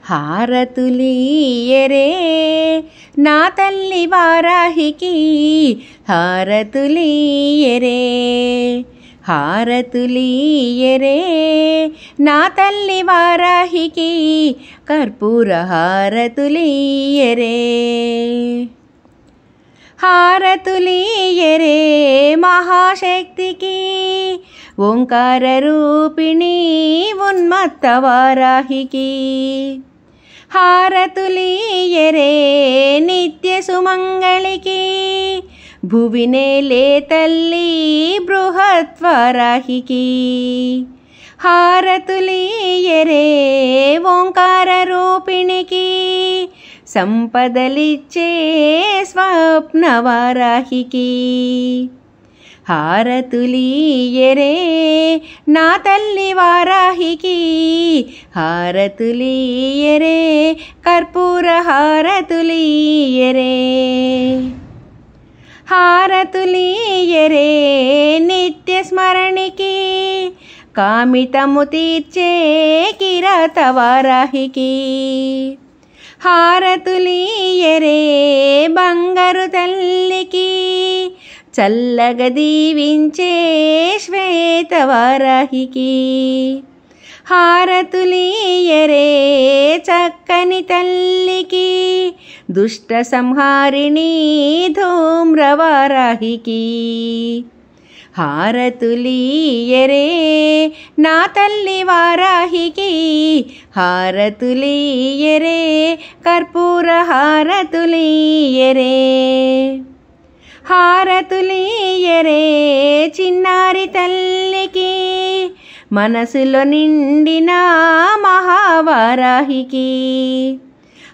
హారతులీయరే నా తల్లి వారాహికి హారతులీయరే హారతులీయరే నా తల్లి వారాహికి కర్పూర హారతులీయరే హారతులీయరే మహాశక్తికి ఓంకార రూపిణి ఉన్మత్త వారాహికి హారతులీయరే నిత్య సుమంగళికి భువినేలే తల్లి బృహత్ వారాహికి హారతులీయరే ఓంకార రూపిణికి సంపదలిచ్చే స్వప్న వారాహికి హారతులీయరే నా తల్లి వారాహికి హారతులీయరే కర్పూర హారతులీయరే హారతులీయరే నిత్య స్మరణికి కామితము తీర్చే కిరాత వారాహికి హారతులీయరే బంగారు తల్లికి చల్లగా దీవించే శ్వేత వారాహికి హారతులీయరే చక్కని తల్లికి దుష్ట సంహారిణి ధూమ్ర వారాహికి హారతులీయరే నా తల్లి వారాహికి హారతులీయరే కర్పూర హారతులీయరే హారతులీయరే చిన్నారి తల్లికి మనసులో నిండిన మహావారాహికి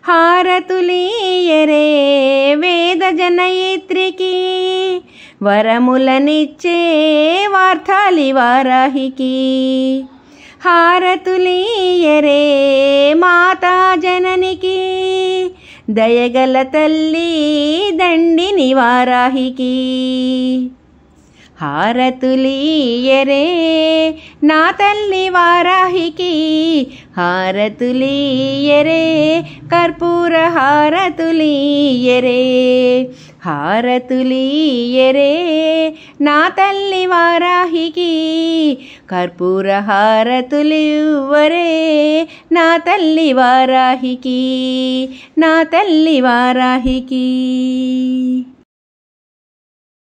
హారతులీయరే వేద జనయిత్రికి వరములనిచ్చే వార్తాలి వారాహికి హారతులీయరే మాతా జననికి దయగల తల్లి దండిని వారాహికి హారతులీయరే నా తల్లి వారాహికి హారతులీయరే కర్పూర హారతులీయరే హారతులీయరే నా తల్లి వారాహికి కర్పూర హారతులివ్వరే నా తల్లి వారాహికి నా తల్లి వారాహికి.